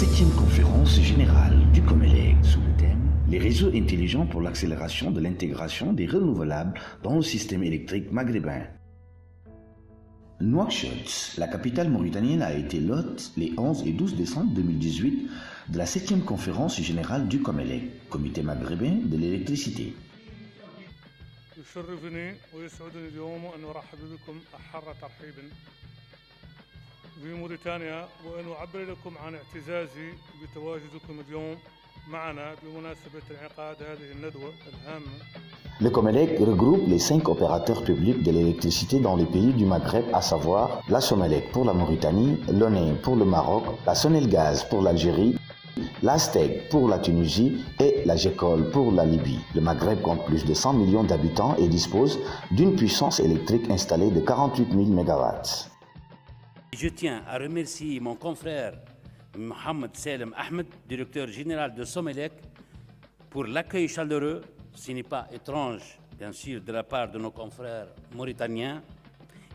7e conférence générale du COMELEC sous le thème « Les réseaux intelligents pour l'accélération de l'intégration des renouvelables dans le système électrique maghrébin ». Nouakchott, la capitale mauritanienne, a été l'hôte les 11 et 12 décembre 2018 de la 7e conférence générale du COMELEC, Comité maghrébin de l'électricité. يشرفني ويسعدني اليوم أن أرحب بكم أحر ترحيب بموريتانيا وأن أعبر لكم عن اعتزازي بتواجدكم اليوم معنا بمناسبة انعقاد هذه الندوة الهامة. Le COMELEC regroupe les 5 opérateurs publics de l'électricité dans les pays du Maghreb, à savoir la Somelec pour la Mauritanie, l'ONE pour le Maroc, la Sonelgaz pour l'Algérie, l'Astec pour la Tunisie et la GECOL pour la Libye. Le Maghreb compte plus de 100 millions d'habitants et dispose d'une puissance électrique installée de 48 000 MW. Je tiens à remercier mon confrère Mohamed Salem Ahmed, directeur général de Somelec, pour l'accueil chaleureux, ce n'est pas étrange, bien sûr, de la part de nos confrères mauritaniens,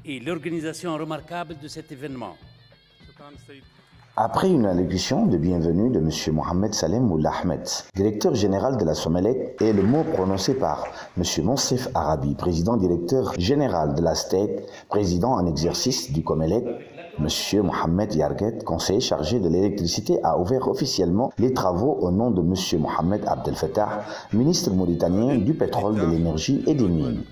et l'organisation remarquable de cet événement. Après une allocution de bienvenue de M. Mohamed Salem Ould Ahmed, directeur général de la Somelec, et le mot prononcé par M. Monsef Arabi, président directeur général de la STEC, président en exercice du COMELEC, M. Mohamed Yarguet, conseiller chargé de l'électricité, a ouvert officiellement les travaux au nom de M. Mohamed Abdel Fattah, ministre mauritanien du pétrole, de l'énergie et des mines.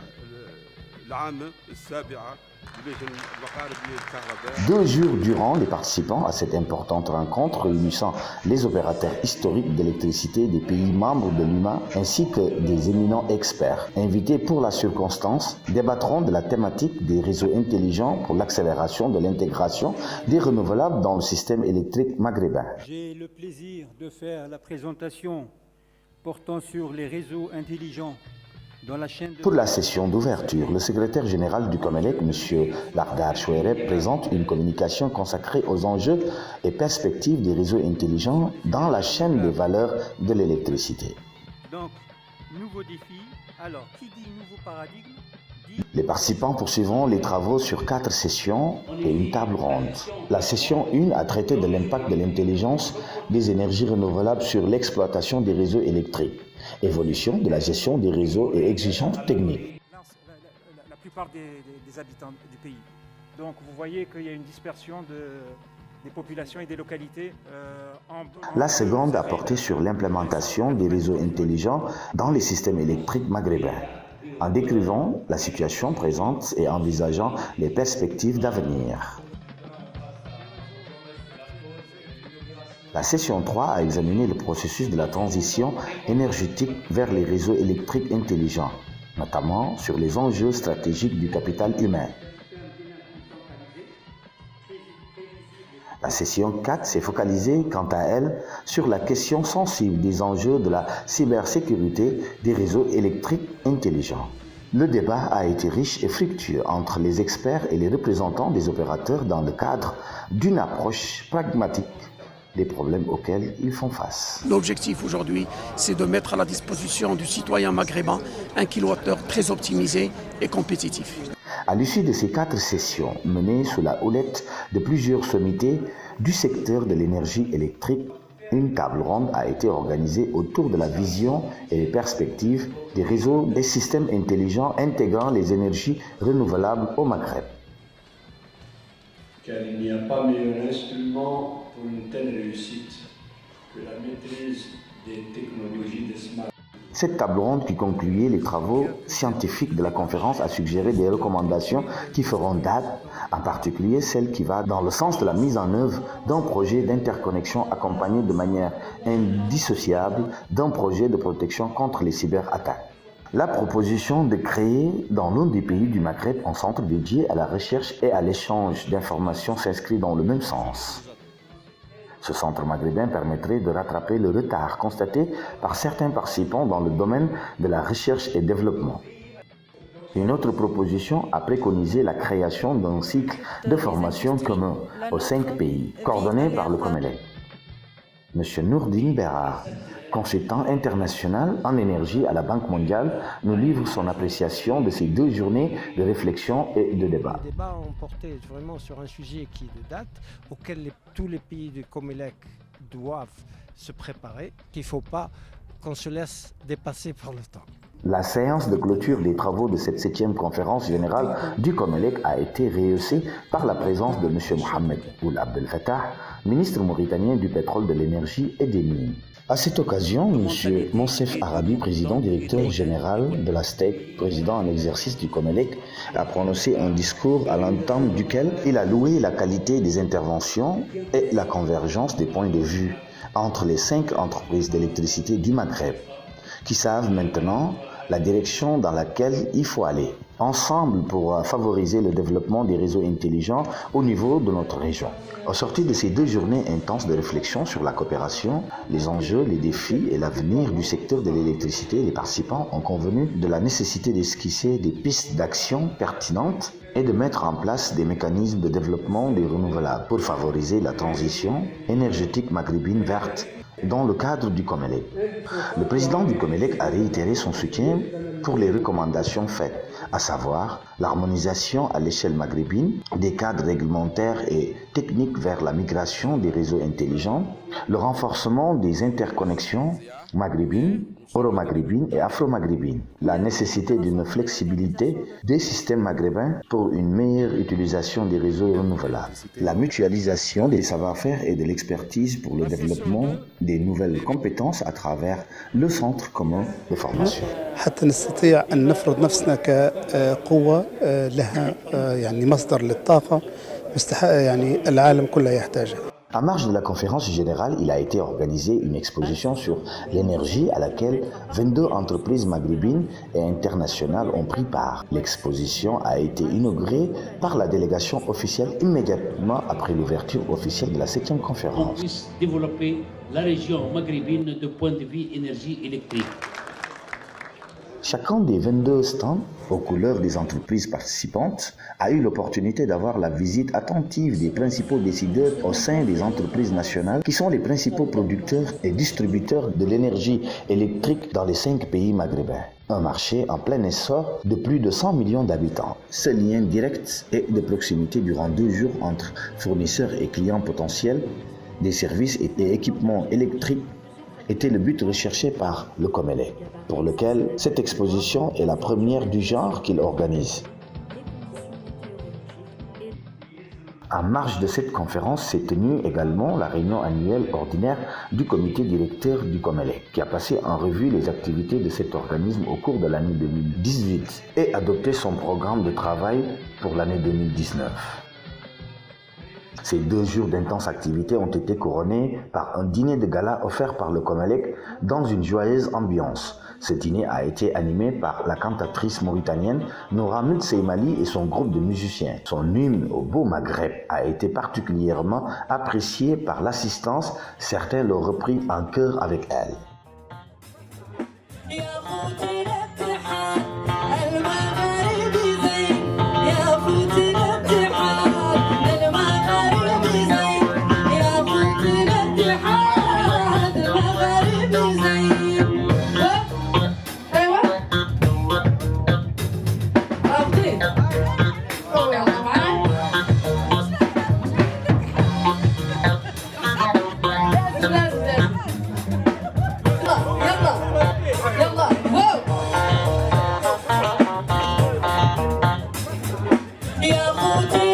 2 jours durant, les participants à cette importante rencontre réunissant les opérateurs historiques d'électricité des pays membres de l'UMA ainsi que des éminents experts invités pour la circonstance débattront de la thématique des réseaux intelligents pour l'accélération de l'intégration des renouvelables dans le système électrique maghrébin. J'ai le plaisir de faire la présentation portant sur les réseaux intelligents. Pour la session d'ouverture, le secrétaire général du COMELEC, M. Lardar Chouereb, présente une communication consacrée aux enjeux et perspectives des réseaux intelligents dans la chaîne des valeurs de l'électricité. Donc, nouveau défi. Alors, qui dit nouveau paradigme dit... Les participants poursuivront les travaux sur 4 sessions et une table ronde. La session 1 a traité de l'impact de l'intelligence des énergies renouvelables sur l'exploitation des réseaux électriques, évolution de la gestion des réseaux et exigences techniques. La plupart des habitants du pays. Donc vous voyez qu'il y a une dispersion des populations et des localités. La seconde a porté sur l'implémentation des réseaux intelligents dans les systèmes électriques maghrébins, en décrivant la situation présente et envisageant les perspectives d'avenir. La session 3 a examiné le processus de la transition énergétique vers les réseaux électriques intelligents, notamment sur les enjeux stratégiques du capital humain. La session 4 s'est focalisée, quant à elle, sur la question sensible des enjeux de la cybersécurité des réseaux électriques intelligents. Le débat a été riche et fructueux entre les experts et les représentants des opérateurs dans le cadre d'une approche pragmatique des problèmes auxquels ils font face. L'objectif aujourd'hui, c'est de mettre à la disposition du citoyen maghrébin un kilowattheure très optimisé et compétitif. À l'issue de ces 4 sessions, menées sous la houlette de plusieurs sommités du secteur de l'énergie électrique, une table ronde a été organisée autour de la vision et les perspectives des réseaux des systèmes intelligents intégrant les énergies renouvelables au Maghreb. Car il n'y a pas meilleur instrument pour une telle réussite que la maîtrise des technologies de smart. Cette table ronde qui concluait les travaux scientifiques de la conférence a suggéré des recommandations qui feront date, en particulier celle qui va dans le sens de la mise en œuvre d'un projet d'interconnexion accompagné de manière indissociable d'un projet de protection contre les cyberattaques. La proposition de créer dans l'un des pays du Maghreb un centre dédié à la recherche et à l'échange d'informations s'inscrit dans le même sens. Ce centre maghrébin permettrait de rattraper le retard constaté par certains participants dans le domaine de la recherche et développement. Une autre proposition a préconisé la création d'un cycle de formation commun aux 5 pays, coordonné par le COMELEC. M. Nourdine Berard, consultant international en énergie à la Banque mondiale, nous livre son appréciation de ces 2 journées de réflexion et de débat. Les débats ont porté vraiment sur un sujet qui est de date, auquel tous les pays du COMELEC doivent se préparer, qu'il ne faut pas qu'on se laisse dépasser par le temps. La séance de clôture des travaux de cette 7e conférence générale du COMELEC a été rehaussée par la présence de M. Mohamed Ould Abdel Fattah, ministre mauritanien du pétrole, de l'énergie et des mines. À cette occasion, M. Monsef Arabi, président directeur général de la STEC, président en exercice du COMELEC, a prononcé un discours à l'entame duquel il a loué la qualité des interventions et la convergence des points de vue entre les 5 entreprises d'électricité du Maghreb, qui savent maintenant la direction dans laquelle il faut aller, ensemble pour favoriser le développement des réseaux intelligents au niveau de notre région. Au sortir de ces 2 journées intenses de réflexion sur la coopération, les enjeux, les défis et l'avenir du secteur de l'électricité, les participants ont convenu de la nécessité d'esquisser des pistes d'action pertinentes et de mettre en place des mécanismes de développement des renouvelables pour favoriser la transition énergétique maghrébine verte dans le cadre du COMELEC. Le président du COMELEC a réitéré son soutien pour les recommandations faites, à savoir l'harmonisation à l'échelle maghrébine des cadres réglementaires et techniques vers la migration des réseaux intelligents, le renforcement des interconnexions maghrébines, euro-maghrébines et afro-maghrébines, la nécessité d'une flexibilité des systèmes maghrébins pour une meilleure utilisation des réseaux renouvelables, la mutualisation des savoir-faire et de l'expertise pour le développement des nouvelles compétences à travers le centre commun de formation. حتى نستطيع أن نفرض نفسنا كقوة لها يعني مصدر للطاقة يعني العالم كله يحتاجها. En marge de la conférence générale, il a été organisé une exposition sur l'énergie à laquelle 22 entreprises maghrébines et internationales ont pris part. L'exposition a été inaugurée par la délégation officielle immédiatement après l'ouverture officielle de la 7e conférence. On puisse développer la région maghrébine de point de vue énergie électrique. Chacun des 22 stands aux couleurs des entreprises participantes a eu l'opportunité d'avoir la visite attentive des principaux décideurs au sein des entreprises nationales qui sont les principaux producteurs et distributeurs de l'énergie électrique dans les 5 pays maghrébins. Un marché en plein essor de plus de 100 millions d'habitants. Ce lien direct et de proximité durant 2 jours entre fournisseurs et clients potentiels des services et équipements électriques était le but recherché par le COMELEC, pour lequel cette exposition est la première du genre qu'il organise. En marge de cette conférence s'est tenue également la réunion annuelle ordinaire du comité directeur du COMELEC, qui a passé en revue les activités de cet organisme au cours de l'année 2018 et adopté son programme de travail pour l'année 2019. Ces 2 jours d'intense activité ont été couronnés par un dîner de gala offert par le COMELEC dans une joyeuse ambiance. Ce dîner a été animé par la cantatrice mauritanienne Noura Mutseimali et son groupe de musiciens. Son hymne au beau Maghreb a été particulièrement apprécié par l'assistance. Certains l'ont repris en chœur avec elle. يا خوتي